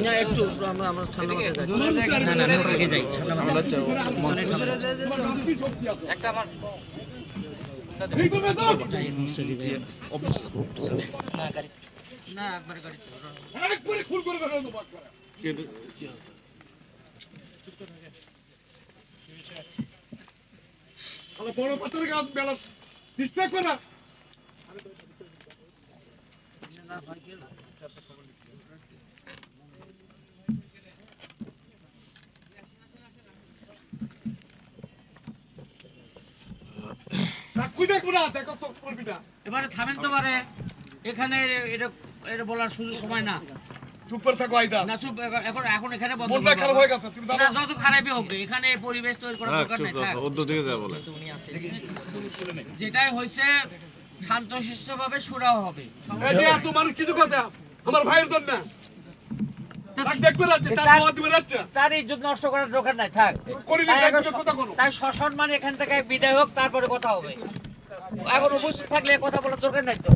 না একটু আমরা ঠান্ডা মাথায় যাই। না না আগে যাই ঠান্ডা মাথায় একটা আমার না একবারে গাড়িতে ফুল করে বড় পাথর গাছ বেলা চেষ্টা করা না ভাই গেল চাপে খবর এবারে থামেন তো পারে এখানে এটা এটা বলার সুযোগ সময় না। চুপ করে থাকো আইদা না চুপ এখন এখন এখানে বন্ধ বলবা খারাপ হয়ে গেছে তুমি জানো না যত খারাপই হোক এখানে পরিবেশ তৈরি করার দরকার নাই। থাক অন্য দিকে যা বলে যেটাই হইছে শান্তশিষ্টভাবে শুরাও হবে। এই যে এত মানুষ কিছু কথা আমার ভাইয়ের জন্য তার ইজ্জত নষ্ট করার দরকার নাই। থাক তাই সসম্মানে এখান থেকে বিদায় হোক তারপরে কথা হবে। এখন উপস্থিত থাকলে কথা বলার দরকার নাই তো।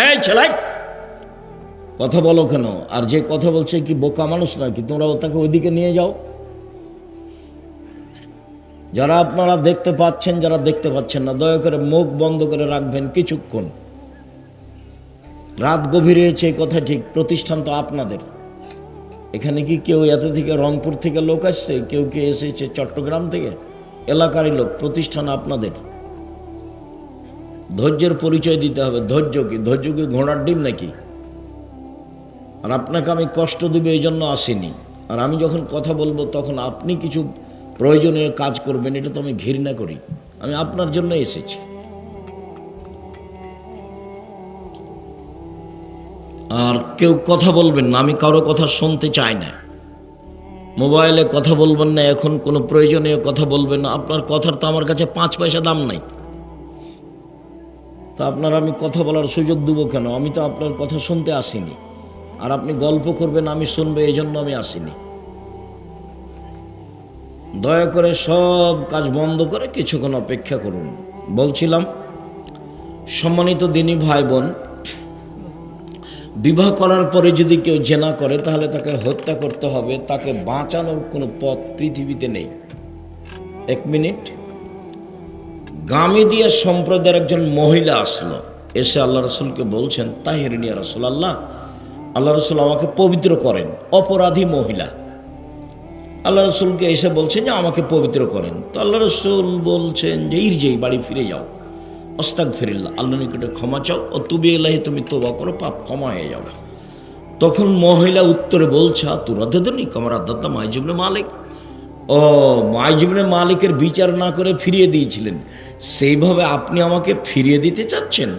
এই ছেলাই কথা বলো কেন? আর যে কথা বলছে কি বোকা মানুষ নাকি? তোমরা তাকে ওইদিকে নিয়ে যাও। যারা আপনারা দেখতে পাচ্ছেন, যারা দেখতে পাচ্ছেন না, দয়া করে মুখ বন্ধ করে রাখবেন কিছুক্ষণ। রাত গভীর হয়েছে কথা ঠিক, প্রতিষ্ঠান তো আপনাদের। এখানে কি কেউ এত থেকে রংপুর থেকে লোক আসছে, কেউ কি এসেছে চট্টগ্রাম থেকে? এলাকারই লোক, প্রতিষ্ঠান আপনাদের। ধৈর্যের পরিচয় দিতে হবে। ধৈর্য কি? ধৈর্য কি ঘোড়ার ডিম নাকি? আর আপনাকে আমি কষ্ট দেবে এই জন্য আসিনি। আর আমি যখন কথা বলবো তখন আপনি কিছু প্রয়োজনীয় কাজ করবেন, এটা তো আমি ঘৃণা করি। আমি আপনার জন্য এসেছি। আর কেউ কথা বলবেন না, আমি কারো কথা শুনতে চাই না। মোবাইলে কথা বলবেন না, এখন কোনো প্রয়োজনীয় কথা বলবেন না। আপনার কথার তো আমার কাছে 5 পয়সা দাম নাই, তা আপনার আমি কথা বলার সুযোগ দেবো কেন? আমি তো আপনার কথা শুনতে আসিনি। আর আপনি গল্প করবেন, আমি শুনবো, এই জন্য আমি আসিনি। দয়া করে সব কাজ বন্ধ করে কিছুক্ষণ অপেক্ষা করুন। বলছিলাম, সম্মানিত দিনী ভাই বোন, বিবাহ করার পরে যদি কেউ জেনা করে তাহলে তাকে হত্যা করতে হবে। তাকে বাঁচানোর কোনো পথ পৃথিবীতে নেই। 1 মিনিট। গামিদিয়া সম্প্রদায়ের একজন মহিলা আসলো, এসে আল্লাহ রসুলকে বলছেন, তাহিরিনিয়া রসুল আল্লাহ, আল্লাহ রসুল আমাকে পবিত্র করেন। অপরাধী মহিলা আল্লাহ রসুলকে এসে বলছেন যে আমাকে পবিত্র করেন। তো আল্লাহ রসুল বলছেন যে ইরজেই, বাড়ি ফিরে যাও, আস্তাগফিরুল্লাহ, আল্লাহর নিকটে ক্ষমা চাও, ও তুবি ইলাইহি, তুমি তওবা করো, পাপ ক্ষমা হয়ে যাবে। তখন মহিলা উত্তরে বলছে, তুরাদ্দুনি কামা রাদ্দাত মাইজ ইবনে মালিক। ও মাইজ ইবনে মালিকের বিচার না করে ফিরিয়ে দিয়েছিলেন, সেইভাবে আপনি আমাকে ফিরিয়ে দিতে চাচ্ছেন?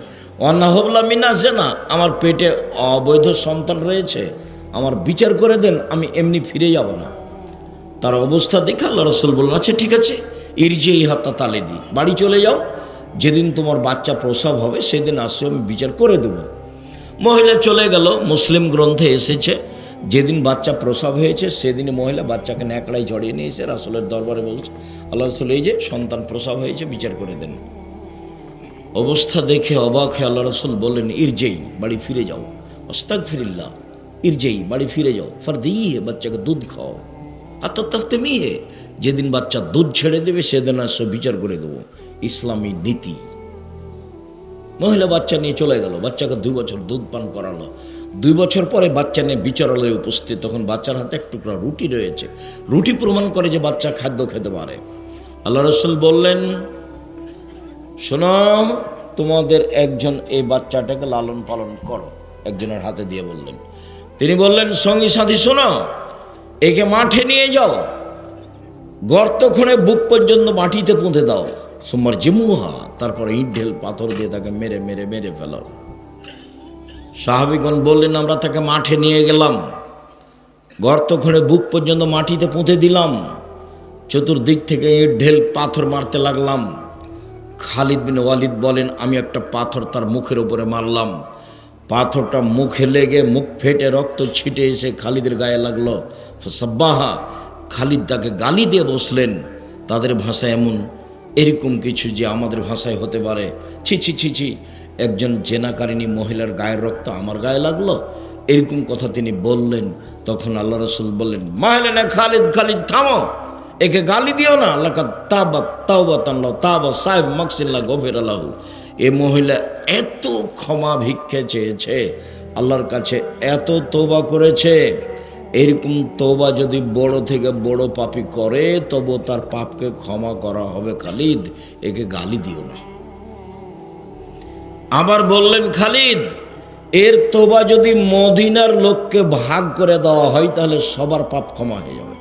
অনাহবলা মিনা জেনা, আমার পেটে অবৈধ সন্তান রয়েছে, আমার বিচার করে দেন, আমি এমনি ফিরে যাব না। তার অবস্থা দেখে আল্লাহ রসুল বললেন, আচ্ছা ঠিক আছে, ইরজেই হাত্তা তালে দি, বাড়ি চলে যাও, যেদিন তোমার বাচ্চা প্রসব হবে সেদিন আসছে, আমি বিচার করে দেব। মহিলা চলে গেল। মুসলিম গ্রন্থে এসেছে, যেদিন বাচ্চা প্রসব হয়েছে সেদিনই মহিলা বাচ্চাকে ন্যাকড়ায় জড়িয়ে নিয়ে এসে রাসূলের দরবারে বলছে, আল্লাহ রসুল, এই যে সন্তান প্রসব হয়েছে, বিচার করে দেন। অবস্থা দেখে অবাক হয়ে আল্লাহ রসুল বললেন, ইরজেই, বাড়ি ফিরে যাও, আস্তাগফিরুল্লাহ, ইরজেই, বাড়ি ফিরে যাও, ফারদিহি, বাচ্চাকে দুধ খাও, আত্মতাফতেমিহে, যেদিন বাচ্চা দুধ ছেড়ে দেবে সেদিন আসো, বিচার করে দেবো। ইসলামী নীতি। মহিলা বাচ্চা নিয়ে চলে গেল, বাচ্চাকে 2 বছর দুধ পান করালো। 2 বছর পরে বাচ্চা নিয়ে বিচারালয়ে উপস্থিত, তখন বাচ্চার হাতে এক টুকরা রুটি রয়েছে। রুটি প্রমাণ করে যে বাচ্চা খাদ্য খেতে পারে। আল্লাহ রসুল বললেন, শোনো, তোমাদের একজন এই বাচ্চাটাকে লালন পালন করো। একজনের হাতে দিয়ে বললেন। তিনি বললেন, সঙ্গী সাথী শোনো, একে মাঠে নিয়ে যাও, গর্ত খুঁড়ে বুক পর্যন্ত মাটিতে পুঁতে দাও, সুমার জিমুহা, তারপরে ইট ঢেল পাথর দিয়ে তাকে মেরে মেরে মেরে ফেলাও। সাহাবীগণ বললেন, আমরা তাকে মাঠে নিয়ে গেলাম, গর্ত খুঁড়ে বুক পর্যন্ত মাটিতে পুঁতে দিলাম, চতুর্দিক থেকে ইট ঢেল পাথর মারতে লাগলাম। খালিদ বিন ওয়ালিদ বলেন, আমি একটা পাথর তার মুখের উপরে মারলাম, পাথরটা মুখে লেগে মুখ ফেটে রক্ত ছিটে এসে খালিদের গায়ে লাগলো। সাব্বাহা, খালিদ তাকে গালি দিয়ে বসলেন। তাদের ভাষা এমন, এরকম কিছু যে আমাদের ভাষায় হতে পারে, ছি ছি ছি ছি, একজন জেনাকারিনী মহিলার গায়ের রক্ত আমার গায়ে লাগলো, এরকম কথা তিনি বললেন। তখন আল্লাহ রাসূল বললেন, মাহলেনা খালিদ, খালিদ থামো, একে গালি দিও না। আল্লাহ তাওবা তাওবাতান তাওবা সাহেব মাকসিল্লাহ গফিরালাহু। এ মহিলা এত ক্ষমা ভিক্ষে চেয়েছে আল্লাহর কাছে, এত তওবা করেছে, এরকম তওবা যদি বড় থেকে বড় পাপী করে তবু তার পাপকে ক্ষমা করা হবে। খালিদ, একে গালি দিও না। আবার বললেন, খালিদ, এর তওবা যদি মদিনার লোককে ভাগ করে দেওয়া হয় তাহলে সবার পাপ ক্ষমা হয়ে যাবে।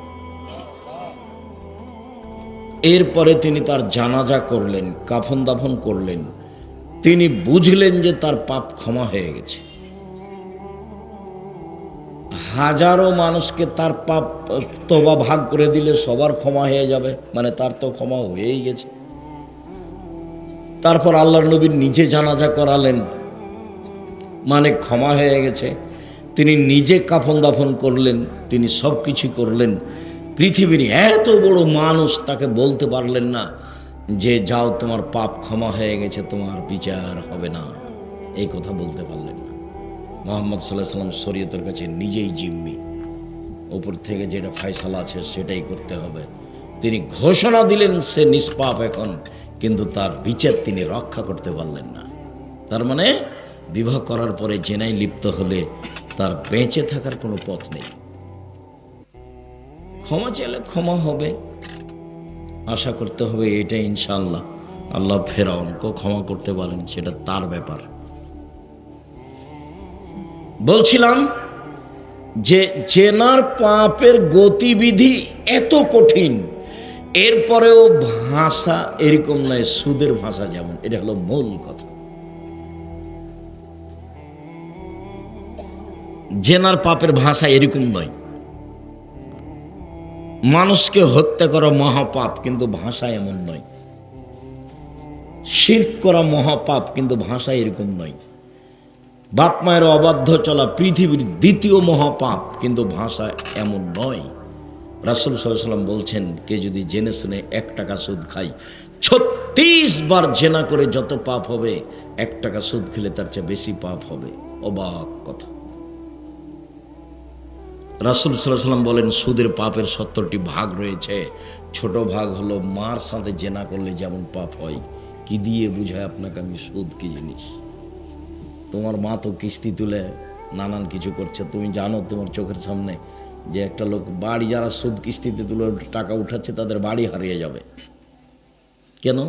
এরপরে তিনি তার জানাজা করলেন, কাফন দাফন করলেন। তিনি বুঝলেন যে তার পাপ ক্ষমা হয়ে গেছে। হাজারো মানুষকে তার পাপ তওবা ভাগ করে দিলে সবার ক্ষমা হয়ে যাবে, মানে তার তো ক্ষমা হয়েই গেছে। তারপর আল্লাহর নবী নিজে জানাজা করালেন, মানে ক্ষমা হয়ে গেছে। তিনি নিজে কাফন দাফন করলেন, তিনি সব কিছু করলেন। পৃথিবীর এত বড় মানুষ তাকে বলতে পারলেন না যে যাও তোমার পাপ ক্ষমা হয়ে গেছে, তোমার বিচার হবে না, এই কথা বলতে পারলেন না। মুহাম্মদ সাল্লাল্লাহু আলাইহি ওয়াসাল্লাম শরীয়তের কাছে নিজেই জিম্মি, উপর থেকে যেটা ফয়সালা আছে সেটাই করতে হবে। তিনি ঘোষণা দিলেন সে নিষ্পাপ এখন, কিন্তু তার বিচার তিনি রক্ষা করতে পারলেন না। তার মানে বিবাহ করার পরে জেনায় লিপ্ত হলে তার বেঁচে থাকার কোনো পথ নেই। ক্ষমা চাইলে ক্ষমা হবে, আশা করতে হবে এটা ইনশাআল্লাহ আল্লাহ ফেরাউনকে ক্ষমা করতে পারেন, সেটা তার ব্যাপার। বলছিলাম যে জেনার পাপের গতিবিধি এত কঠিন, এরপরেও ভাষা এরকম নয় সুদের ভাষা যেমন, এটা হলো মূল কথা। জেনার পাপের ভাষা এরকম নয়। মানুষকে হত্যা করা মহাপাপ, কিন্তু ভাষা এমন নয়। শিরক করা মহাপাপ, কিন্তু ভাষা এরকম নয়। বাপ মায়ের অবাধ্য চলা পৃথিবীর দ্বিতীয় মহাপাপ, কিন্তু ভাষা এমন নয়। রাসূল সাল্লাল্লাহু আলাইহি ওয়াসাল্লাম বলছেন, কে যদি জেনে শুনে 1 টাকা সুদ খায়, 36 বার জেনা করে যত পাপ হবে, 1 টাকা সুদ খেলে তার চেয়ে বেশি পাপ হবে। অবাক কথা। রাসূল সাল্লাল্লাহু আলাইহি ওয়াসাল্লাম বলেন, সুদের পাপের 70টি ভাগ রয়েছে। ছোট ভাগ হলো মার সাথে জেনা করলে যেমন পাপ হয়। কি দিয়ে বুঝায় আপনাকে আমি সুদ কি জিনিস? তোমার মা তো কিস্তি তুলে নানান কিছু করছে, তুমি জানো তোমার চোখের সামনে যে একটা লোক বাড়ি, যারা সুদ কিস্তিতে তুলে টাকা উঠাচ্ছে তাদের বাড়ি হারিয়ে যাবে। কেন?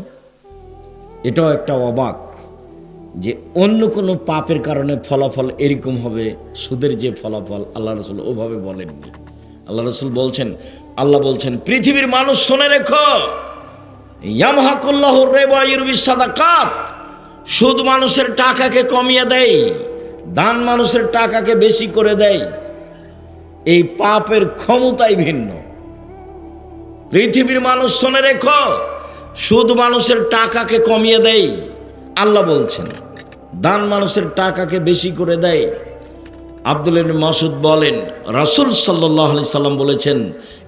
এটাও একটা অবাক যে অন্য কোনো পাপের কারণে ফলাফল এরকম হবে, সুদের যে ফলাফল আল্লাহ রাসূল ওভাবে বলেননি। আল্লাহ রাসূল বলছেন, আল্লাহ বলছেন, পৃথিবীর মানুষ শুনে রেখো, ইয়ামহাকুল্লাহুর রিবা ওয়া ইউরবিস সাদাকাত। সুদ মানুষের টাকাকে কমিয়ে দেয়, দান মানুষের টাকাকে বেশি করে দেয়। এই পাপের ক্ষমতাই ভিন্ন। পৃথিবীর মানুষ শুনে রেখো, সুদ মানুষের টাকাকে কমিয়ে দেয় আল্লাহ বলছেন, দান মানুষের টাকাকে বেশি করে দেয়। আব্দুল্লাহ ইবনে মাসউদ বলেন, রাসূল সাল্লাল্লাহু আলাইহি সাল্লাম বলেছেন,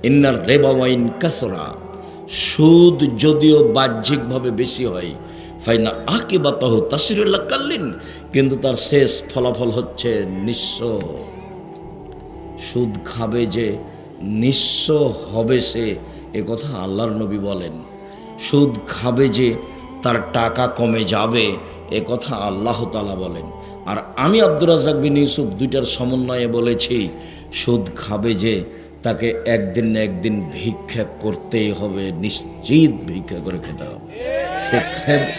ইন্নার রিবা ওয়াইন কাসরা, সুদ যদিও বাহ্যিকভাবে বেশি হয়, ফাইনা আকিবাতাহু তাসরিউল কাল্লিন, কিন্তু তার শেষ ফলাফল হচ্ছে নিঃস্ব। সুদ খাবে যে নিঃস্ব হবে সে, এ কথা আল্লাহর নবী বলেন। সুদ খাবে যে তার টাকা কমে যাবে, এ কথা আল্লাহ তাআলা বলেন। আর আমি আব্দুর রাজ্জাক বিন ইউসুফ দুইটার সমন্বয়ে বলেছি, সুদ খাবে যে তাকে একদিন না একদিন ভিক্ষা করতেই হবে, নিশ্চিত ভিক্ষা করে খেতে হবে।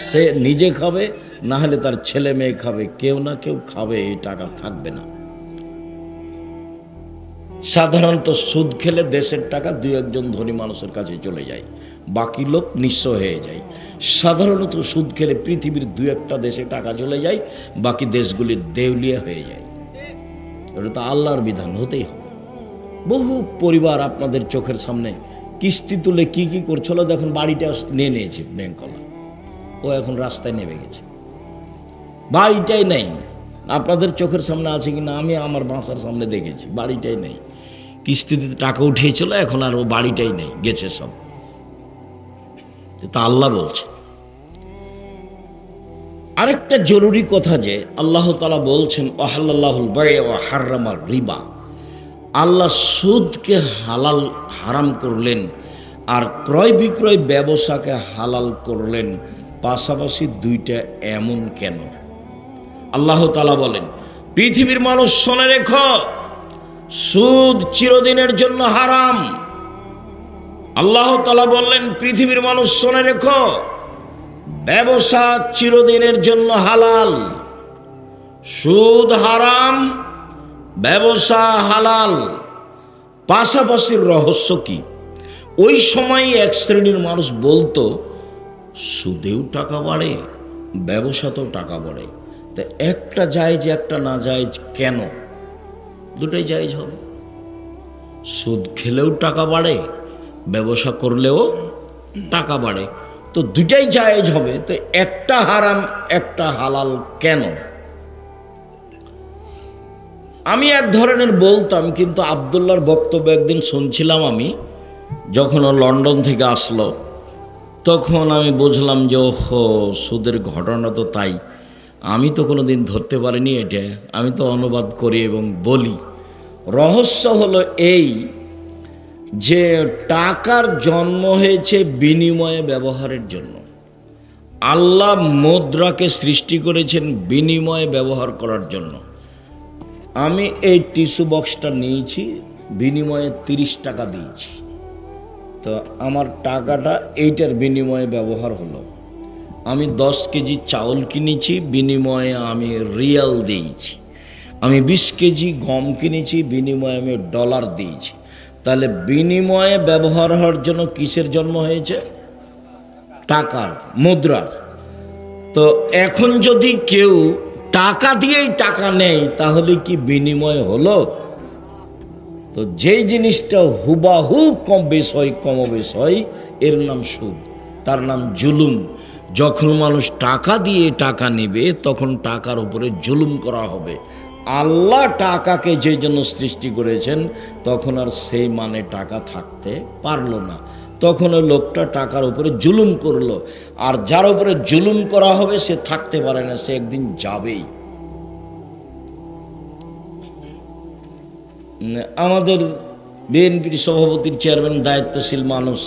সে নিজে খাবে, না হলে তার ছেলে মেয়ে খাবে, কেউ না কেউ খাবে, এই টাকা থাকবে না। সাধারণত সুদ খেলে দেশের টাকা 2-1 ধনী মানুষের কাছে চলে যায়, বাকি লোক নিঃস্ব হয়ে যায়। সাধারণত সুদ খেলে পৃথিবীর 2-1 দেশে টাকা চলে যায়, বাকি দেশগুলি দেউলিয়া হয়ে যায়। এটা তো আল্লাহর বিধান, হতেই হবে। বহু পরিবার আপনাদের চোখের সামনে কিস্তি তুলে কি কি করছিল, দেখুন বাড়িটা নিয়ে নিয়েছে ব্যাংকওয়ালা, ও এখন রাস্তায় নেমে গেছে, বাড়িটাই নেই। আপনাদের চোখের সামনে আছে কিনা আমি আমার বাসার সামনে দেখেছি, বাড়িটাই নেই। কিস্তিতে টাকা উঠিয়েছিল, এখন আর ও বাড়িটাই নেই, গেছে সব। তা আল্লাহ বলছে। আরেকটা জরুরি কথা যে আল্লাহ তাআলা বলছেন আহাল্লাহুল বায় ওয়া হাররামার রিবা, আল্লাহ সুদকে হারাম করলেন আর ক্রয় বিক্রয় ব্যবসাকে হালাল করলেন। পাশাপাশি দুইটা এমন কেন? আল্লাহ তাআলা বলেন, পৃথিবীর মানুষ শুনে রেখো, সুদ চিরদিনের জন্য হারাম। আল্লাহ তাআলা বললেন, পৃথিবীর মানুষ শুনে রেখো, ব্যবসা চিরদিনের জন্য হালাল। সুদ হারাম, ব্যবসা হালাল। পাশাপাশির রহস্য কি? ওই সময় এক শ্রেণীর মানুষ বলতো, সুদেও টাকা বাড়ে, ব্যবসাতেও টাকা বাড়ে, তা একটা জায়েজ একটা না জায়েজ কেন? দুটাই জায়েজ হবে। সুদ খেলেও টাকা বাড়ে, ব্যবসা করলেও টাকা বাড়ে, তো দুটাই জায়েজ হবে, তো একটা হারাম একটা হালাল কেন? আমি এক ধরনের বলতাম, কিন্তু আব্দুল্লাহর বক্তব্য একদিন শুনছিলাম আমি, যখন ও লন্ডন থেকে আসলো, তখন আমি বুঝলাম যে ওহো, সুদের ঘটনা তো তাই। আমি তো কোনো দিন ধরতে পারিনি এটা, আমি তো অনুবাদ করি এবং বলি। রহস্য হলো এই যে টাকার জন্ম হয়েছে বিনিময়ে ব্যবহারের জন্য। আল্লাহ মুদ্রাকে সৃষ্টি করেছেন বিনিময়ে ব্যবহার করার জন্য। আমি এই টিস্যু বক্সটা নিয়েছি, বিনিময়ে 30 টাকা দিয়েছি, তো আমার টাকাটা এইটার বিনিময়ে ব্যবহার হলো। আমি 10 কেজি চাউল কিনেছি, বিনিময়ে আমি রিয়াল দিয়েছি। আমি 20 কেজি গম কিনেছি, বিনিময়ে আমি ডলার দিয়েছি। তাহলে বিনিময়ে ব্যবহার হওয়ার জন্য কিসের জন্ম হয়েছে? টাকার, মুদ্রার। তো এখন যদি কেউ টাকা দিয়েই টাকা নেয়, তাহলে কি বিনিময় হলো? তো যেই জিনিসটা হুবাহু কম বেশ হয়, কমবেশ হয়, এর নাম সুদ, তার নাম জুলুম। যখন মানুষ টাকা দিয়ে টাকা নেবে, তখন টাকার উপরে জুলুম করা হবে। আল্লাহ টাকাকে যে জন্য সৃষ্টি করেছেন, তখন আর সেই মানে টাকা থাকতে পারলো না, তখন ওই লোকটা টাকার উপরে জুলুম করলো। আর যার উপরে জুলুম করা হবে সে থাকতে পারে না, সে একদিন যাবেই। আমাদের বিএনপির সভাপতির চেয়ারম্যান, দায়িত্বশীল মানুষ,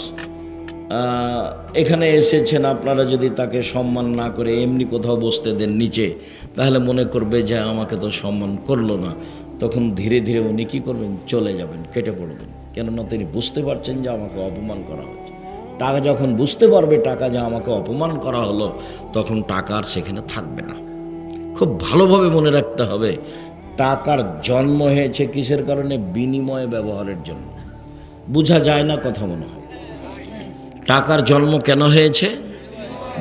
এখানে এসেছেন। আপনারা যদি তাকে সম্মান না করে এমনি কোথাও বসতে দেন নিচে, তাহলে মনে করবে যে আমাকে তো সম্মান করলো না। তখন ধীরে ধীরে উনি কী করবেন? চলে যাবেন, কেটে পড়বেন। কেননা তিনি বুঝতে পারছেন যে আমাকে অপমান করা হচ্ছে। টাকা যখন বুঝতে পারবে টাকা যে আমাকে অপমান করা হলো, তখন টাকা আর সেখানে থাকবে না। খুব ভালোভাবে মনে রাখতে হবে, টাকার জন্ম হয়েছে কিসের কারণে? বিনিময়ে ব্যবহারের জন্য। বোঝা যায় না কথা মনে হয়। টাকার জন্ম কেন হয়েছে?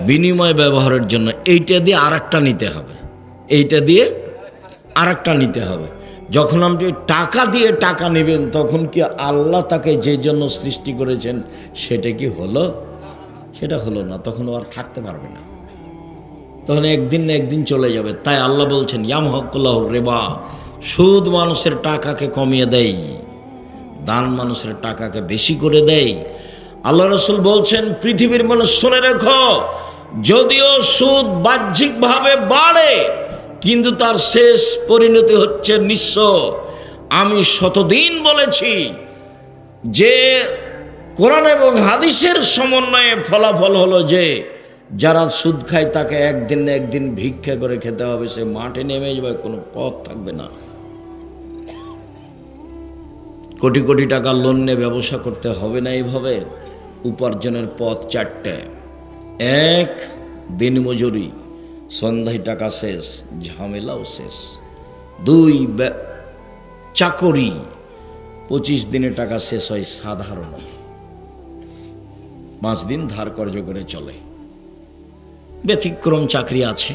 বিনিময় ব্যবহারের জন্য। এইটা দিয়ে আরেকটা নিতে হবে, এইটা দিয়ে আরেকটা নিতে হবে। যখন আপনি টাকা দিয়ে টাকা নেবেন, তখন কি আল্লাহ তাকে যে জন্য সৃষ্টি করেছেন সেটা কি হলো? সেটা হলো না, তখন আর থাকতে পারবে না, তখন একদিন না একদিন চলে যাবে। তাই আল্লাহ বলছেন, ইয়ামহাকুল্লাহুর রিবা, সুদ মানুষের টাকাকে কমিয়ে দেয়, দান মানুষের টাকাকে বেশি করে দেয়। আল্লাহ রাসূল বলছেন, পৃথিবীর মানুষ শুনে রেখো, যদিও সুদ বাহ্যিকভাবে বাড়ে, কিন্তু তার শেষ পরিণতি হচ্ছে নিঃস্ব। আমি শতদিন বলেছি যে কোরআন এবং হাদিসের সমন্বয়ে ফলাফল হলো যে যারা সুদ খায় তাকে একদিন না একদিন ভিক্ষা করে খেতে হবে, সে মাঠে নেমে যাবে, কোনো পথ থাকবে না। কোটি কোটি টাকা লোন নিয়ে ব্যবসা করতে হবে না। এইভাবে উপার্জনের পথ 4টে। 1, দিনমজুরি, সন্ধ্যায় টাকা শেষ, ঝামেলাও শেষ। 2, চাকরি, 25 দিনে টাকা শেষ হয় সাধারণত, 5 দিন ধার কর্জ করে চলে। ব্যতিক্রম চাকরি আছে,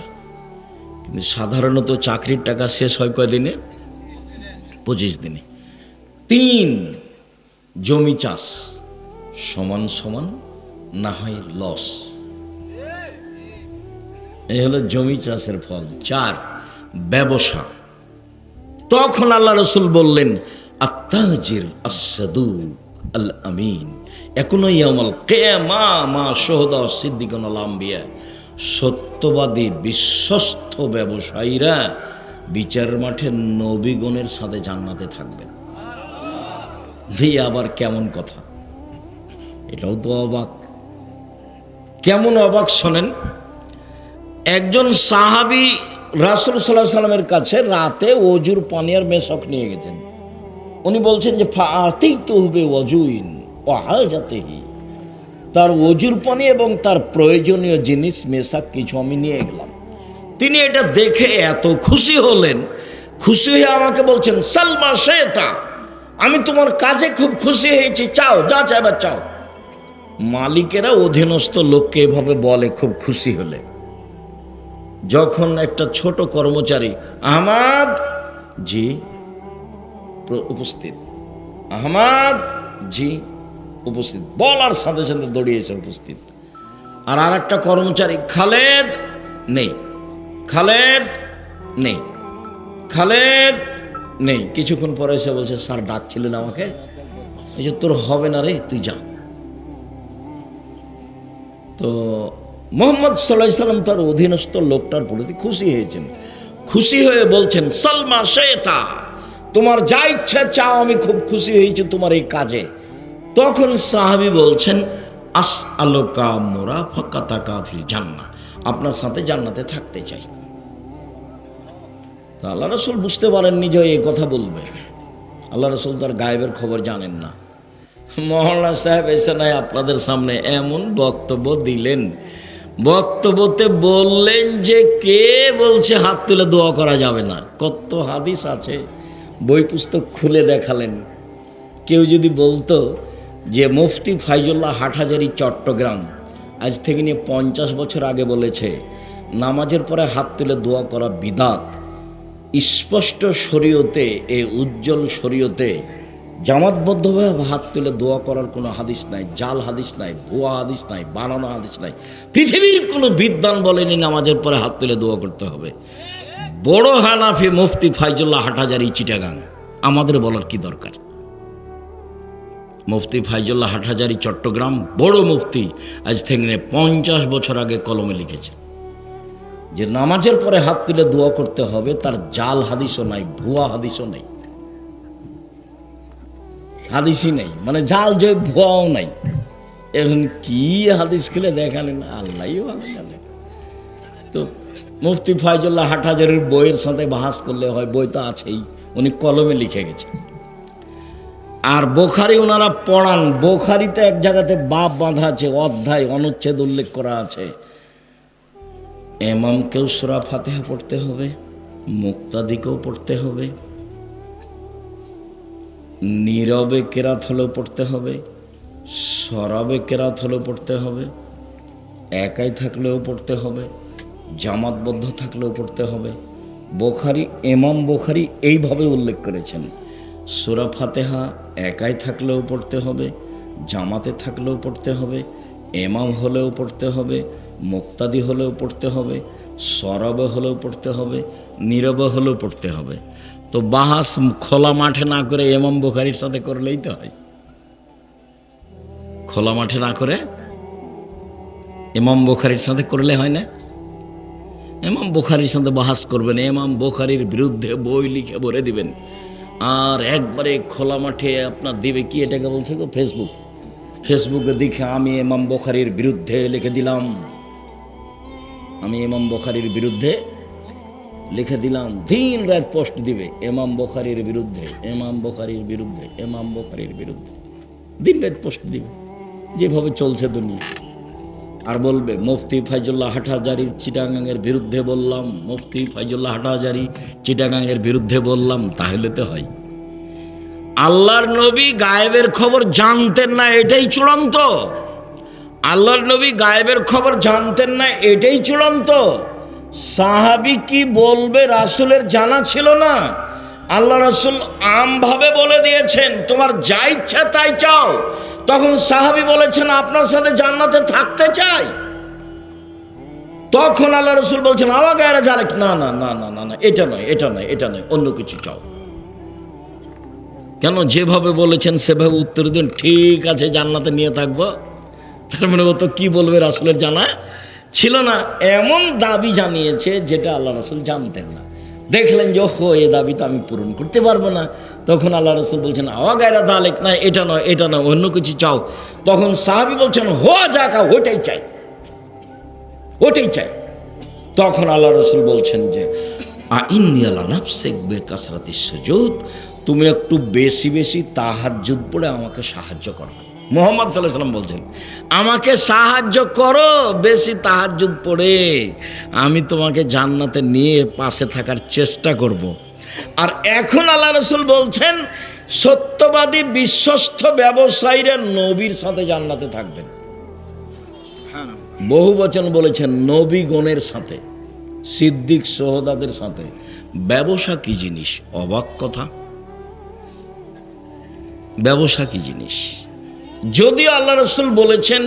কিন্তু সাধারণত চাকরির টাকা শেষ হয় কয়দিনে? 25 দিনে। 3, জমি চাষ, সমান সমান না হয় লস, এই হলো জমি চাষের ফল। 4, ব্যবসা। তখন আল্লাহ রাসূল বললেন, আত্তাজির আস-সাদুক আল আমিন। এখনো ইয়াউমাল কিয়ামা মা শুহাদা সিদ্দিকুন আল আম্বিয়া, সত্যবাদী বিশ্বস্ত ব্যবসায়ীরা বিচারের মাঠে নবীগণের সাথে জান্নাতে থাকবেন। এই আবার কেমন কথা? এটাও তো অবাক। কেমন অবাক শোনেন। একজন সাহাবী রাসূল সাল্লাল্লাহু আলাইহি সাল্লামের কাছে রাতে ওযুর পানি আর মেশক নিয়ে গেছেন। উনি বলছেন যে ফাআতিতুহু বিওয়াজুইন ওয়া হাজাতিহি, তার ওযুর পানি এবং তার প্রয়োজনীয় জিনিস মেশাক কিছু আমি নিয়ে গেলাম। তিনি এটা দেখে এত খুশি হলেন, খুশি হয়ে আমাকে বলছেন সালমা শেতা, আমি তোমার কাজে খুব খুশি হয়েছি, চাও যা চাইবার চাও। মালিকেরা অধীনস্থ লোককে এভাবে বলে খুব খুশি হলে। যখন একটা ছোট কর্মচারী আহমদ জি উপস্থিত, আহমদ জি উপস্থিত বলার সাথে সাথে দৌড়িয়েছে উপস্থিত। আর একটা কর্মচারী খালেদ নেই, খালেদ নেই, খালেদ নেই। কিছুক্ষণ পরে এসে বলছে স্যার ডাকছিলেন আমাকে। এই যে তোর হবে না রে, তুই যা। তো মুহাম্মদ সাল্লাল্লাহু আলাইহি সাল্লাম তার অধীনস্থ লোকটার প্রতি খুশি হয়েছেন। খুশি হয়ে বলছেন সালমা শেতা, তোমার যা ইচ্ছা চাও, আমি খুব খুশি হয়েছি তোমার এই কাজে। তখন সাহাবী বলছেন আসআলুকা মুরাফাকাতাকা ফিল জান্নাহ, আপনার সাথে জান্নাতে থাকতে চাই। আল্লাহ রাসূল বুঝতে পারেননি যে এই কথা বলবে। আল্লাহ রাসূল তার গায়েবের খবর জানেন না। মহল্লা সাহেব এসে নাই আপনাদের সামনে এমন বক্তব্য দিলেন, বক্তব্যতে বললেন যে কে বলছে হাত তুলে দোয়া করা যাবে না। কত হাদিস আছে, বই পুস্তক খুলে দেখালেন। কেউ যদি বলতো যে মুফতি ফাইজুল্লাহ হাটহাজারী চট্টগ্রাম আজ থেকে নিয়ে 50 বছর আগে বলেছে নামাজের পরে হাত তুলে দোয়া করা বিদাত, স্পষ্ট শরীয়তে, এই উজ্জ্বল শরীয়তে জামাতবদ্ধভাবে হাত তুলে দোয়া করার কোনো হাদিস নাই, জাল হাদিস নাই, ভুয়া হাদিস নাই, বানানো হাদিস নাই। পৃথিবীর কোনো বিদ্বান বলেনি নামাজের পরে হাত তুলে দোয়া করতে হবে। বড় হানাফি মুফতি ফাইজুল্লাহ হাটহাজারী চিটাগাং, আমাদের বলার কি দরকার? মুফতি ফাইজুল্লাহ হাটহাজারী চট্টগ্রাম বড় মুফতি, আজ থেকে 50 বছর আগে কলমে লিখেছে যে নামাজের পরে হাত তুলে দোয়া করতে হবে। তার জাল হাদিসও নাই, ভুয়া হাদিসও নাই, হাদিসই নেই, মানে জাল যে ভুয়াও নাই। এখন কি হাদিস খুলে দেখালেন আল্লাহই ভালো জানে। তো মুফতি ফাইজুল্লাহ হাটহাজারীর বইয়ের সাথে বাহাস করলে হয়, বই তো আছেই, উনি কলমে লিখে গেছেন। আর বোখারি ওনারা পড়ান, বোখারিতে এক জায়গাতে বাপ বাঁধা আছে, অধ্যায় অনুচ্ছেদ উল্লেখ করা আছে, ইমামকেও সূরা ফাতিহা পড়তে হবে, মুক্তাদিকেও পড়তে হবে, নীরবে কেরাত হলেও পড়তে হবে, সরাবে কেরাত হলেও পড়তে হবে, একাই থাকলেও পড়তে হবে, জামাতবদ্ধ থাকলেও পড়তে হবে। বোখারি, ইমাম বোখারি এইভাবে উল্লেখ করেছেন, সূরা ফাতিহা একাই থাকলেও পড়তে হবে, জামাতে থাকলেও পড়তে হবে, ইমাম হলেও পড়তে হবে, মুক্তাদি হলেও পড়তে হবে, সরবে হলেও পড়তে হবে, নীরবে হলেও পড়তে হবে। তো বাহাস খোলা মাঠে না করে ইমাম বুখারীর সাথে করলেই তো হয়। খোলা মাঠে না করে ইমাম বুখারীর সাথে করলে হয় না? ইমাম বুখারীর সাথে বাহাস করবেন, ইমাম বুখারীর বিরুদ্ধে বই লিখে ভরে দিবেন, আর একবারে খোলা মাঠে আপনার দিবে কি, এটাকে বলছে গো ফেসবুক, ফেসবুকে দেখে আমি ইমাম বুখারীর বিরুদ্ধে লিখে দিলাম, আমি ইমাম বুখারীর বিরুদ্ধে লিখে দিলাম, দিন রাত পোস্ট দিবে ইমাম বুখারীর বিরুদ্ধে, ইমাম বুখারীর বিরুদ্ধে, ইমাম বুখারীর বিরুদ্ধে, দিন রাত পোস্ট দিবে, যেভাবে চলছে দুনিয়া। আর বলবে মুফতি ফাইজুল্লাহ হাটহাজারীর চিটাগাংয়ের বিরুদ্ধে বললাম, মুফতি ফাইজুল্লাহ হাটহাজারী চিটাগাংয়ের বিরুদ্ধে বললাম, তাহলে তো হয়। আল্লাহর নবী গায়েবের খবর জানতেন না, এটাই চূড়ান্ত। আল্লাহর নবী গায়েবের খবর জানতেন না, এটাই চূড়ান্ত। সাহাবী কি বলবে রাসূলের জানা ছিল না? আল্লাহ রাসূল আমভাবে বলে দিয়েছেন তোমার যা ইচ্ছা তাই চাও। তখন সাহাবী বলেছেন আপনার সাথে জান্নাতে থাকতে চাই। তখন আল্লাহ রাসূল বলছেন আওয়া গায়রা জালিক, না না না না না না, এটা নয়, এটা নয়, এটা নয়, অন্য কিছু চাও। কেন যেভাবে বলেছেন সেভাবে উত্তর দিন, ঠিক আছে জান্নাতে নিয়ে থাকবো। তার মানে ও তো কী বলবে রাসূলের জানা ছিল না, এমন দাবি জানিয়েছে যেটা আল্লাহ রাসূল জানতেন না। দেখলেন যে ওহো এ দাবি তো আমি পূরণ করতে পারবো না, তখন আল্লাহ রাসূল বলছেন আওয়া গায়রা দালেক, না এটা নয় এটা নয়, অন্য কিছু চাও। তখন সাহাবী বলছেন হোয়া যাকা, ওটাই চাই ওটাই চাই। তখন আল্লাহ রাসূল বলছেন যে আইন্নী আলা নাফসিক বিকাসরাতিস সুজুদ, তুমি একটু বেশি বেশি তাহাজ্জুদ পড়ে আমাকে সাহায্য করো। মুহাম্মদ সাল্লাল্লাহু আলাইহি ওয়াসাল্লাম বলছেন আমাকে সাহায্য করো বেশি তাহাজ্জুদ পড়ে, আমি তোমাকে জান্নাতে নিয়ে পাশে থাকার চেষ্টা করব। আর এখন আল্লাহ রাসূল বলছেন সত্যবাদী বিশ্বস্ত ব্যবসায়ীরা নবীর সাথে জান্নাতে থাকবেন। বহু বচন বলেছেন নবীগণের সাথে, সিদ্দিক সোহদাদের সাথে। ব্যবসা কি জিনিস? অবাক কথা, ব্যবসা কি জিনিস? যদিও আল্লাহ রাসূল বলেছেন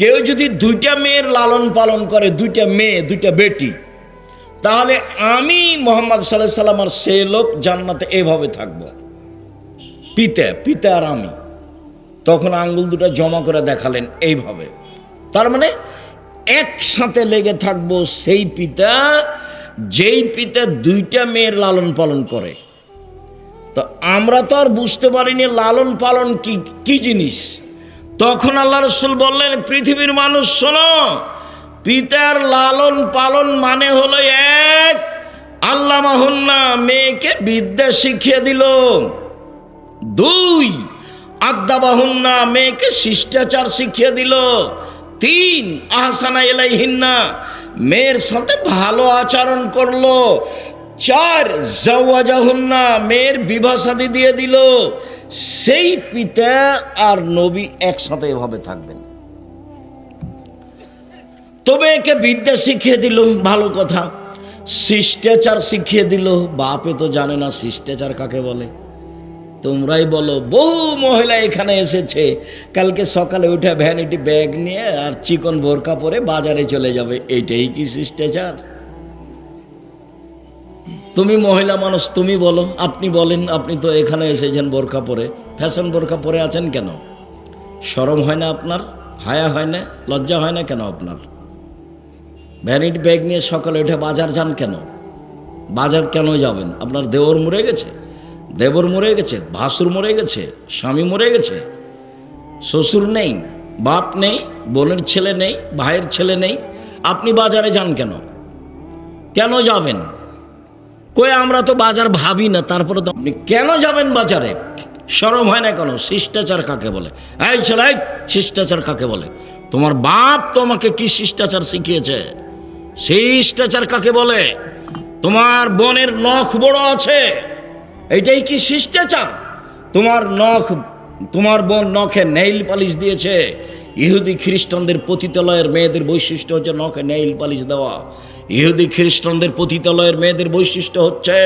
কেউ যদি 2টা মেয়ের লালন পালন করে, 2টা মেয়ে 2টা বেটি, তাহলে আমি মুহাম্মদ সাল্লাল্লাহু আলাইহি ওয়াসাল্লাম আর সে লোক জান্নাতে এভাবে থাকবো, পিতা আর আমি। তখন আঙ্গুল দুটো জমা করে দেখালেন এইভাবে। তার মানে একসাথে লেগে থাকবো সেই পিতা যেই পিতা 2টা মেয়ের লালন পালন করে। তো আমরা তো আর বুঝতে পারিনি লালন পালন কি জিনিস। তখন আল্লাহ রাসূল বললেন পৃথিবীর মানুষ শোনো, পিতার লালন পালন মানে হলো এক, আল্লামাহুন্না, মেয়েকে বিদ্যা শিখিয়ে দিল। 2, আদাবাহুন্না, মেয়েকে শিষ্টাচার শিখিয়ে দিল। 3, আহসানা ইলাইহিন্না, মেয়ের সাথে ভালো আচরণ করলো। 4, জাওয়াজাহুন্না, মেয়ের বিবাহ শাদী দিয়ে দিল। সেই পিতা আর নবী একসাথে এভাবে থাকবেন। তবে একে বিদ্যা শিখিয়ে দিল, ভালো কথা। শিষ্টাচার শিখিয়ে দিল, বাপে তো জানে না শিষ্টাচার কাকে বলে। তোমরাই বলো, বহু মহিলা এখানে এসেছে, কালকে সকালে উঠে ভ্যানিটি ব্যাগ নিয়ে আর চিকন বোরকা পরে বাজারে চলে যাবে, এইটাই কি শিষ্টাচার? তুমি মহিলা মানুষ, তুমি বলো, আপনি বলেন, আপনি তো এখানে এসেছেন বোরকা পরে, ফ্যাশন বোরকা পরে আছেন কেন? শরম হয় না আপনার? হায়া হয় না? লজ্জা হয় না কেন আপনার? ভ্যানিটি ব্যাগ নিয়ে সকালে উঠে বাজার যান কেন? বাজার কেন যাবেন? আপনার দেওর মরে গেছে, দেবর মরে গেছে, ভাসুর মরে গেছে, স্বামী মরে গেছে, শ্বশুর নেই, বাপ নেই, বোনের ছেলে নেই, ভাইয়ের ছেলে নেই, আপনি বাজারে যান কেন? কেন যাবেন? কই আমরা তো বাজার ভাবি না, তারপরে তো আপনি কেন যাবেন বাজারে? শরম হয় না কেন? শিষ্টাচার কাকে বলে? এই ছেলে, শিষ্টাচার কাকে বলে? তোমার বাপ তোমাকে কি শিষ্টাচার শিখিয়েছে? শিষ্টাচার কাকে বলে? তোমার বোনের নখ বড় আছে, এইটাই কি শিষ্টাচার? তোমার বোন নখে নেইল পালিশ দিয়েছে। ইহুদি খ্রিস্টানদের পতিতালয়ের মেয়েদের বৈশিষ্ট্য হচ্ছে নখে নেইল পালিশ দেওয়া। ইহুদি খ্রিস্টানদের পতিতালয়ের মেয়েদের বৈশিষ্ট্য হচ্ছে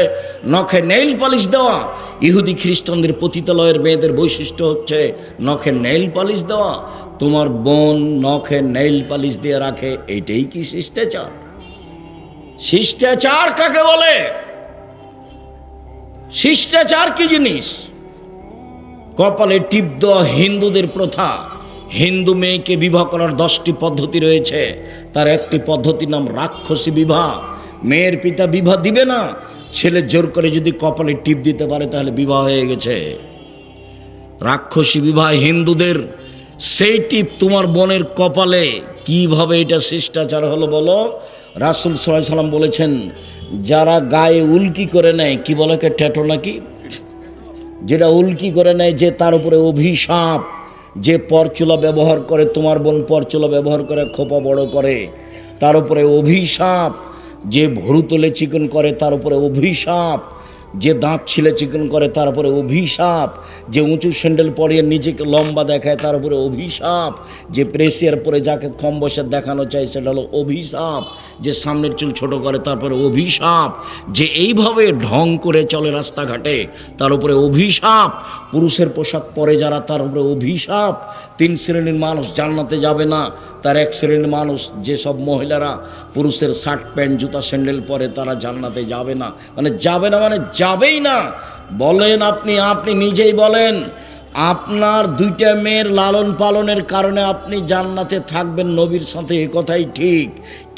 নখে নেইল পালিশ দেওয়া। ইহুদি খ্রিস্টানদের পতিতালয়ের মেয়েদের বৈশিষ্ট্য হচ্ছে নখে নেইল পালিশ দেওয়া। তোমার বোন নখে নেইল পালিশ দিয়ে রাখে, এইটাই কি শিষ্টাচার? শিষ্টাচার কাকে বলে? শিষ্টাচার কি জিনিস? কপালে টিপ দেওয়া হিন্দুদের প্রথা। হিন্দু মেয়েকে বিবাহ করার 10টি পদ্ধতি রয়েছে, তার একটি পদ্ধতির নাম রাক্ষসী বিবাহ। মেয়ের পিতা বিবাহ দিবে না, ছেলে জোর করে যদি কপালে টিপ দিতে পারে তাহলে বিবাহ হয়ে গেছে। রাক্ষসী বিবাহ হিন্দুদের। সেই টিপ তোমার বোনের কপালে, কিভাবে এটা শিষ্টাচার হলো বলো? রাসূল সাল্লাল্লাহু আলাইহি ওয়াসাল্লাম বলেছেন যারা গায়ে উল্কি করে নেয়, কি বলে কে, ট্যাটু নাকি, যেটা উল্কি করে নেয়, যে তার উপরে অভিশাপ। যে পরচুলা ব্যবহার করে, তোমার বোন পরচুলা ব্যবহার করে খোপা বড় করে, তার উপরে অভিশাপ। যে ভুরু তুলে চিকন করে, তার উপরে অভিশাপ। যে দাঁত ছিলে চিকন করে, তার উপরে অভিশাপ। যে উঁচু স্যান্ডেল পরিয়ে নিজেকে লম্বা দেখায়, তার উপরে অভিশাপ। যে প্রেসিয়ার পরে যাকে কম বয়সে দেখানো চায়, সেটা হলো অভিশাপ। যে সামনের চুল ছোট করে, তারপরে অভিশাপ। যে এইভাবে ঢং করে চলে রাস্তাঘাটে, তার উপরে অভিশাপ। পুরুষের পোশাক পরে যারা, তার উপরে অভিশাপ। তিন শ্রেণীর মানুষ জান্নাতে যাবে না। তার এক শ্রেণীর মানুষ, যেসব মহিলারা পুরুষের শার্ট প্যান্ট জুতা স্যান্ডেল পরে, তারা জান্নাতে যাবে না। মানে যাবে না মানে যাবেই না। বলেন আপনি নিজেই বলেন, আপনার দুইটা মেয়ের লালন পালনের কারণে আপনি জান্নাতে থাকবেন নবীর সাথে, এ কথাই ঠিক।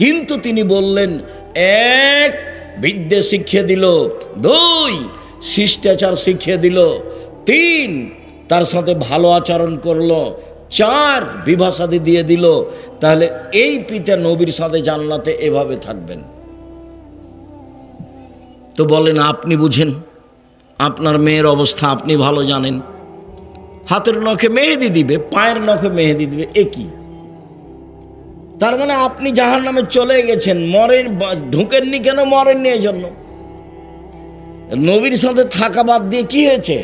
কিন্তু তিনি বললেন, এক, বিদ্যে শিখিয়ে দিল, দুই, শিষ্টাচার শিখিয়ে দিল, তিন, তার সাথে ভালো আচরণ করলো, চার, বিবাহ-শাদী দিয়ে দিল। তাহলে এই পিতা নবীর সাথে জান্নাতে এভাবে থাকবেন। তো বলেন, আপনি বুঝেন, আপনার মেয়ের অবস্থা আপনি ভালো জানেন। হাতের নখে মেহেদি দিবে, পায়ের নখে মেহেদি দিবে, একই। তার মানে আপনি জাহান্নামে চলে গেছেন। মরেন, ঢুকেননি কেন? মরেননি এই জন্য। নবীর সাথে থাকা বাদ দিয়ে কি হয়েছে?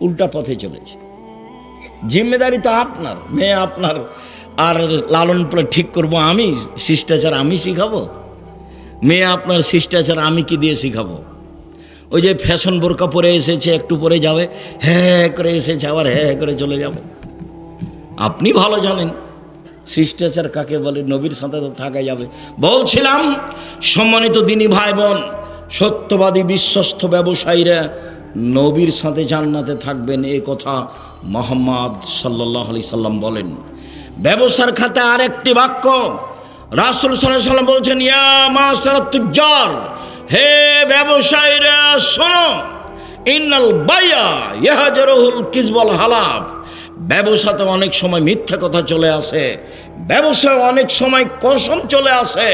উল্টা পথে চলেছে। জিম্মেদারি তো আপনার, মেয়ে আপনার, আর লালন পালন ঠিক করবো আমি, শিষ্টাচার আমি শিখাবো? মেয়ে আপনার, শিষ্টাচার আমি কি দিয়ে শিখাবো? ওই যে ফ্যাশন বোরকা পরে এসেছে, একটু পরে যাবে, হ্যাঁ করে এসেছে, আবার হ্যাঁ করে চলে যাব। আপনি ভালো জানেন শিষ্টাচার কাকে বলে, নবীর সাথে তো থাকা যাবে। বলছিলাম, সম্মানিত দিনী ভাই বোন, সত্যবাদী বিশ্বস্ত ব্যবসায়ীরা নবীর সাথে জান্নাতে থাকবেন, এ কথা মুহাম্মদ সাল্লাল্লাহু আলাইহি সাল্লাম বলেন। ব্যবসার খাতে আরেকটি বাক্য রাসূল সাল্লাল্লাহু আলাইহি সাল্লাম বলছেন, ইয়া মাশারাত তুজ্জার, হে ব্যবসায়ীরা শোনো, ইন্নাল বাইয়া ইয়াহজারুল কিযবুল হালাফ। ব্যবসাতে অনেক সময় মিথ্যা কথা চলে আসে, ব্যবসায় অনেক সময় কসম চলে আসে।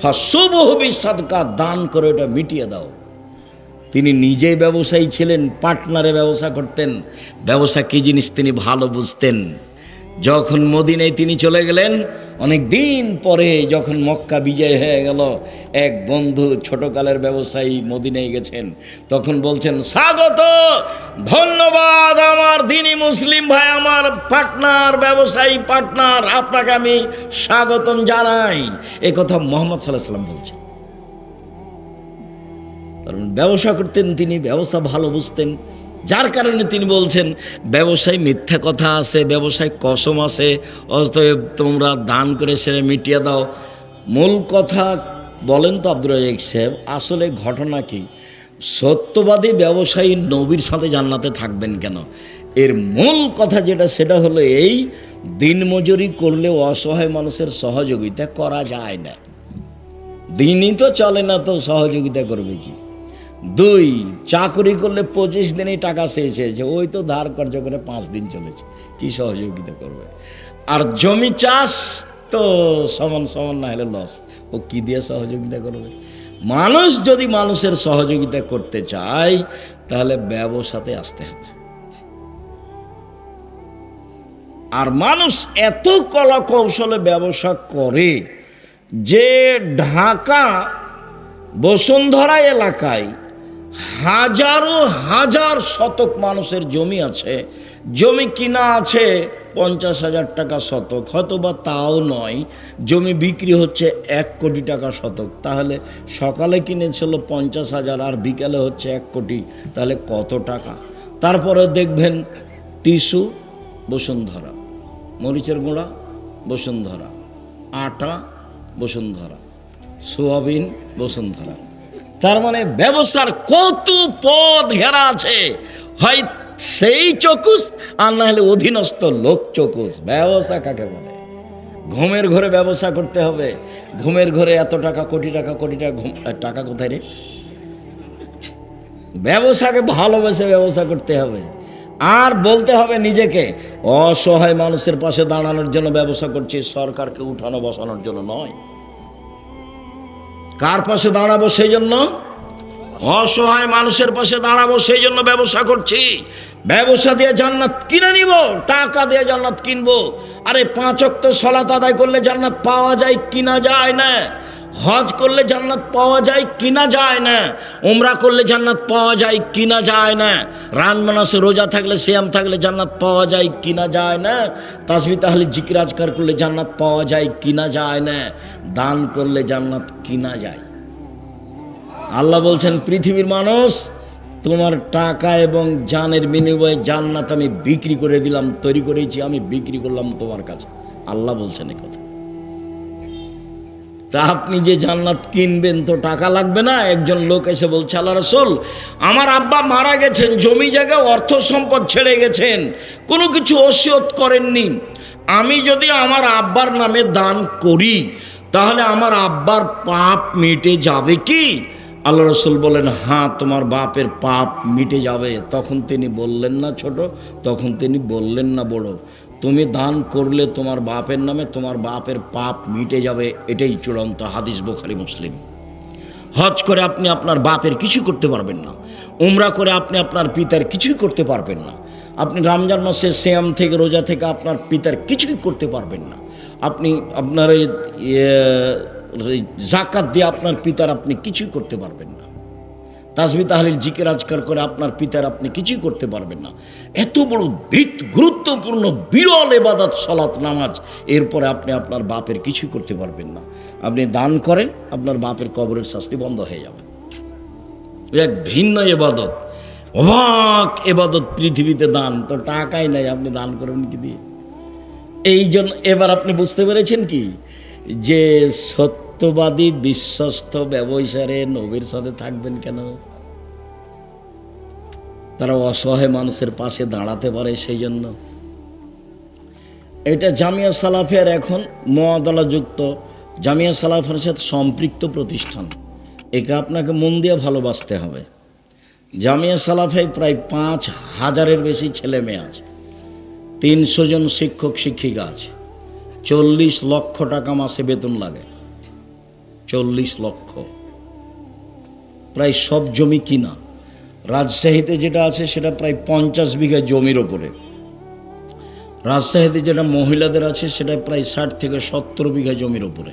ফাসুবহু বিসাদকা, দান করে ওটা মিটিয়ে দাও। তিনি নিজেই ব্যবসায়ী ছিলেন, পার্টনারে ব্যবসা করতেন, ব্যবসা কী জিনিস তিনি ভালো বুঝতেন। যখন মদিনায় তিনি চলে গেলেন, অনেক দিন পরে যখন মক্কা বিজয় হয়ে গেল, এক বন্ধু ছোটকালের ব্যবসায়ী মদিনায় গেছেন, তখন বলছেন, স্বাগত, ধন্যবাদ আমার দিনী মুসলিম ভাই, আমার পার্টনার, ব্যবসায়ী পার্টনার, আপনাকে আমি স্বাগতম জানাই। এ কথা মুহাম্মদ সাল্লাল্লাহু আলাইহি সাল্লাম বলছেন। কারণ ব্যবসা করতেন তিনি, ব্যবসা ভালো বুঝতেন, যার কারণে তিনি বলছেন, ব্যবসায় মিথ্যা কথা আছে, ব্যবসায় কসম আছে, অতএব তোমরা দান করে সেরে মিটিয়ে দাও। মূল কথা বলেন তো আব্দুর রাজ্জাক সাহেব, আসলে ঘটনা কি? সত্যবাদী ব্যবসায়ী নবীর সাথে জান্নাতে থাকবেন কেন? এর মূল কথা যেটা, সেটা হলো এই, দিনমজুরি করলে অসহায় মানুষের সহযোগিতা করা যায় না। দিনই তো চলে না, তো সহযোগিতা করবে কি? দুই, চাকরি করলে 25 দিনেই টাকা শেষ হয়েছে, ওই তো ধার কর্জ করে 5 দিন চলেছে, কি সহযোগিতা করবে? আর জমি চাষ তো সমান সমান না হলে লস, ও কি দিয়ে সহযোগিতা করবে? মানুষ যদি মানুষের সহযোগিতা করতে চায়, তাহলে ব্যবসাতে আসতে হবে। আর মানুষ এত কলা কৌশলে ব্যবসা করে যে ঢাকা বসুন্ধরা এলাকায় হাজারো হাজার শতক মানুষের জমি আছে, জমি কিনা আছে 50,000 টাকা শতক, হয়তো বা তাও নয়, জমি বিক্রি হচ্ছে 1 কোটি টাকা শতক। তাহলে সকালে কিনেছিল 50,000 আর বিকালে হচ্ছে 1 কোটি, তাহলে কত টাকা? তারপরে দেখবেন টিস্যু বসুন্ধরা, মরিচের গুঁড়া বসুন্ধরা, আটা বসুন্ধরা, সোয়াবিন বসুন্ধরা। তার মানে ব্যবসার কত পথ ঘেরা আছে, হয় সেই চকুস আর না হলে অধীনস্থ লোক চকুস। ব্যবসা কাকে বলে? ঘুমের ঘরে ব্যবসা করতে হবে। ঘুমের ঘরে এত টাকা, কোটি টাকা, কোটি টাকা, টাকা কোথায় রে? ব্যবসাকে ভালোবেসে ব্যবসা করতে হবে। আর বলতে হবে নিজেকে, অসহায় মানুষের পাশে দাঁড়ানোর জন্য ব্যবসা করছি, সরকারকে উঠানো বসানোর জন্য নয়। কার পাশে দাঁড়াবো? সেই জন্য অসহায় মানুষের পাশে দাঁড়াবো, সেই জন্য ব্যবসা করছি। ব্যবসা দিয়ে জান্নাত কিনে নিব, টাকা দিয়ে জান্নাত কিনবো। আরে 5 ওয়াক্ত সালাত আদায় করলে জান্নাত পাওয়া যায়, কিনা যায় না। হজ করলে জান্নাত পাওয়া যায়, কিনা যায় না। উমরা করলে জান্নাত পাওয়া যায়, কিনা যায় না। রামজানে রোজা থাকলে, সিয়াম থাকলে জান্নাত পাওয়া যায়, কিনা যায় না। তাসবিহ তাহলিল জিকির আজকার করলে জান্নাত পাওয়া যায়, কিনা যায় না। দান করলে জান্নাত কিনা যায়। আল্লাহ বলছেন, পৃথিবীর মানুষ তোমার টাকা এবং জানের বিনিময়ে জান্নাত আমি বিক্রি করে দিলাম, তৈরি করেছি, আমি বিক্রি করলাম তোমার কাছে। আল্লাহ বলছেন এই কথা। তা আপনি যে জান্নাত কিনবেন তো টাকা লাগবে না? একজন লোক এসে বলছে, আল্লাহ রাসূল, আমার আব্বা মারা গেছেন, জমি জায়গা অর্থ সম্পদ ছেড়ে গেছেন, কোনো কিছু ওসিয়ত করেননি, আমি যদি আমার আব্বার নামে দান করি তাহলে আমার আব্বার পাপ মিটে যাবে কি? আল্লাহ রাসূল বলেন, হ্যাঁ, তোমার বাপের পাপ মিটে যাবে। তখন তিনি বললেন না ছোট, তখন তিনি বললেন না বড়, তুমি দান করলে তোমার বাপের নামে তোমার বাপের পাপ মিটে যাবে, এটাই চূড়ান্ত হাদিস, বুখারী মুসলিম। হজ করে আপনি আপনার বাপের কিছু করতে পারবেন না, উমরা করে আপনি আপনার পিতার কিছুই করতে পারবেন না, আপনি রমজান মাসে সিয়াম থেকে রোজা থেকে আপনার পিতার কিছুই করতে পারবেন না, আপনি আপনার জাকাত দিয়ে আপনার পিতার আপনি কিছুই করতে পারবেন না, তাসবিহ তাহলিল জিকির আজকার করে আপনার পিতার আপনি কিছুই করতে পারবেন না। এত বড় গুরুত্বপূর্ণ বিরল ইবাদত সালাত নামাজ, এরপরে আপনি আপনার বাপের কিছুই করতে পারবেন না। আপনি দান করেন, আপনার বাপের কবরের শাস্তি বন্ধ হয়ে যাবে। এক ভিন্ন ইবাদত, অবাক ইবাদত পৃথিবীতে দান। তো টাকাই নাই, আপনি দান করবেন কি দিয়ে? এই জন্য এবার আপনি বুঝতে পেরেছেন কি যে সত্যবাদী বিশ্বস্ত ব্যবসায়ী নবীর সাথে থাকবেন কেন? তারা অসহায় মানুষের পাশে দাঁড়াতে পারে সেই জন্য। এটা জামিয়া সালাফিয়ার এখন মুআদালাযুক্ত জামিয়া সালাফিয়ার সাথে সম্পৃক্ত প্রতিষ্ঠান। একে আপনাকে মন দিয়ে ভালোবাসতে হবে। জামিয়া সালাফিয়ায় প্রায় 5,000-এর বেশি ছেলে মেয়ে আছে, 300 জন শিক্ষক শিক্ষিকা আছে, 40 লক্ষ টাকা মাসে বেতন লাগে, 40 লক্ষ। প্রায় সব জমি কিনা। রাজশাহীতে যেটা আছে সেটা প্রায় 50 বিঘা জমির ওপরে। রাজশাহীতে যেটা মহিলাদের আছে সেটা প্রায় 60 থেকে 70 বিঘা জমির ওপরে।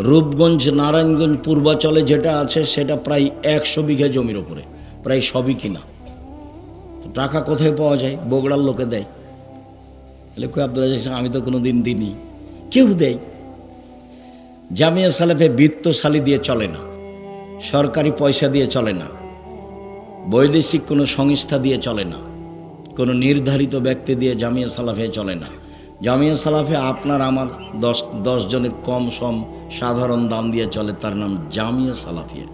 রূপগঞ্জ, নারায়ণগঞ্জ, পূর্বাচলে যেটা আছে সেটা প্রায় 100 বিঘা জমির ওপরে। প্রায় সবই কিনা। তো টাকা কোথায় পাওয়া যায়? বগুড়ার লোকে দেয়। লেখক আব্দুল আজিজ, আমি তো কোনো দিন দিইনি, কেউ দেয়। জামিয়া সালাফে বিত্তশালী দিয়ে চলে না, সরকারি পয়সা দিয়ে চলে না, বৈদেশিক কোনো সংস্থা দিয়ে চলে না, কোনো নির্ধারিত ব্যক্তি দিয়ে জামিয়া সালাফে চলে না। জামিয়া সালাফে আপনার আমার 10 জনের কম সম সাধারণ দাম দিয়ে চলে, তার নাম জামিয়া সালাফিয়া।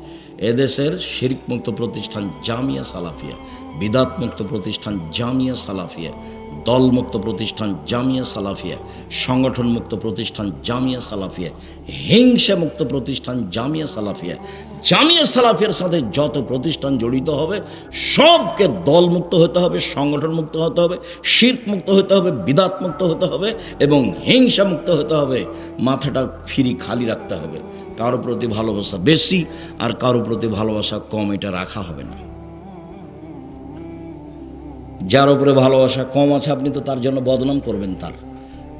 এদেশের শিরক মুক্ত প্রতিষ্ঠান জামিয়া সালাফিয়া, বিদাত মুক্ত প্রতিষ্ঠান জামিয়া সালাফিয়া, দলমুক্ত প্রতিষ্ঠান জামিয়া সালাফিয়া, সংগঠন মুক্ত প্রতিষ্ঠান জামিয়া সালাফিয়া, হিংসা মুক্ত প্রতিষ্ঠান জামিয়া সালাফিয়া। জামিয়া সালাফিয়ার সাথে যত প্রতিষ্ঠান জড়িত হবে সবকে দলমুক্ত হতে হবে, সংগঠন মুক্ত হতে হবে, শিরক মুক্ত হতে হবে, বিদাত মুক্ত হতে হবে এবং হিংসা মুক্ত হতে হবে। মাথাটা ফ্রি খালি রাখতে হবে। কারো প্রতি ভালোবাসা বেশি আর কারো প্রতি ভালোবাসা কম, এটা রাখা হবে না। যার উপরে ভালোবাসা কম আছে আপনি তো তার জন্য বদনাম করবেন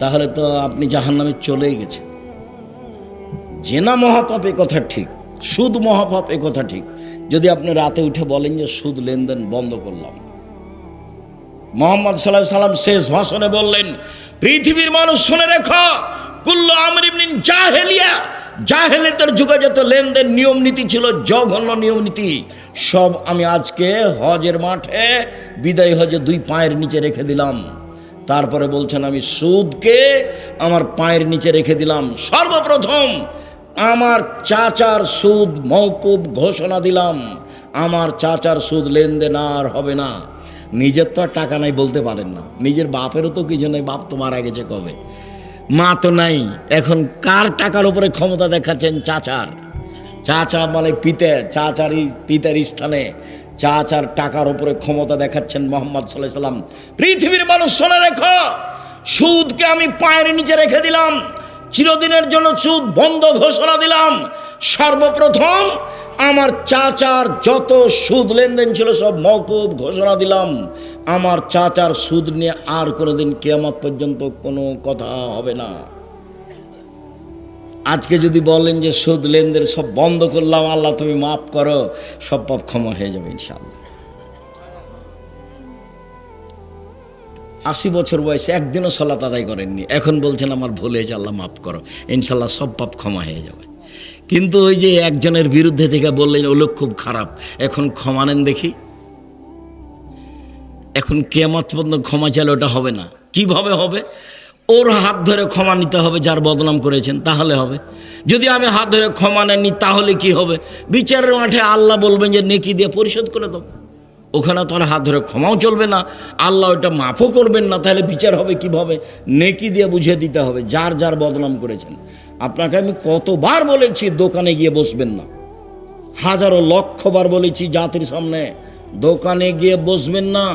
তাহলে তো আপনি জাহান্নামে চলেই গেছেন। জেনা মহাপাপ এ কথা ঠিক, সুদ মহাপাপ এ কথা ঠিক। যদি আপনি রাতে উঠে বলেন যে সুদ লেনদেন বন্ধ করলাম। মুহাম্মদ সাল্লাল্লাহু আলাইহি সাল্লাম শেষ ভাষণে বললেন, পৃথিবীর মানুষ শুনে রেখো, কুল্লু আমরিন মিন জাহেলিয়া, জাহেলিয়াতের যুগে যত লেনদেন নিয়ম নীতি ছিল, জঘন্য নিয়ম নীতি, সব আমি আজকে হজের মাঠে বিদায় হজে 2 পায়ের নিচে রেখে দিলাম। তারপরে বলছেন, আমি সুদকে আমার পায়ের নিচে রেখে দিলাম। সর্বপ্রথম আমার চাচার সুদ মওকুফ ঘোষণা দিলাম। আমার চাচার সুদ লেনদেন আর হবে না। নিজের তো আর টাকা নাই বলতে পারেন না, নিজের বাপেরও তো কিছু নেই, বাপ তো মারা গেছে কবে, মা তো নাই। এখন কার টাকার উপরে ক্ষমতা দেখাচ্ছেন? চাচার। চাচা মানে পিতার স্থানে চাচার টাকার উপরে ক্ষমতা দেখাচ্ছেন মুহাম্মদ সাল্লাল্লাহু আলাইহি সাল্লাম। পৃথিবীর মানুষ শুনে রেখো, সুদকে আমি পায়ের নিচে রেখে দিলাম, চিরদিনের জন্য সুদ বন্ধ ঘোষণা দিলাম। সর্বপ্রথম আমার চাচার যত সুদ লেনদেন ছিল সব মওকুফ ঘোষণা দিলাম। আমার চাচার সুদ নিয়ে আর কোনোদিন কিয়ামত পর্যন্ত কোনো কথা হবে না। আজকে যদি বলেন যে সুদ লেনদেন সব বন্ধ করলাম, আল্লাহ তুমি মাফ করো, সব পাপ ক্ষমা হয়ে যাবে ইনশাআল্লাহ। 80 বছর বয়সে একদিনও সালাত আদায় করেননি, এখন বলছেন আমার ভুল হয়েছে, আল্লাহ মাফ করো, ইনশাআল্লাহ সব পাপ ক্ষমা হয়ে যাবে। কিন্তু ওই যে একজনের বিরুদ্ধে থেকে বললেন ও লোক খুব খারাপ, এখন ক্ষমা নেন দেখি, এখন কিয়ামত পর্যন্ত ক্ষমা চাইলে ওটা হবে না। কিভাবে হবে? ওর হাত ধরে ক্ষমা নিতে হবে যার বদনাম করেছেন, তাহলে হবে। যদি আমি হাত ধরে ক্ষমা নেননি তাহলে কি হবে? বিচারের মাঠে আল্লাহ বলবেন যে নেকি দিয়ে পরিশোধ করে দাও। ওখানে তো আর হাত ধরে ক্ষমাও চলবে না, আল্লাহ ওটা মাফও করবেন না। তাহলে বিচার হবে কিভাবে? নেকি দিয়ে বুঝিয়ে দিতে হবে যার যার বদনাম করেছেন। আপনাকে আমি কতবার বলেছি দোকানে গিয়ে বসবেন না, হাজারো লক্ষবার বলেছি জাতির সামনে দোকানে গিয়ে বসবেন না।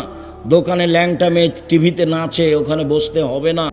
দোকানে ল্যাংটা মেয়ে টিভিতে নাচে, ওখানে বসতে হবে না।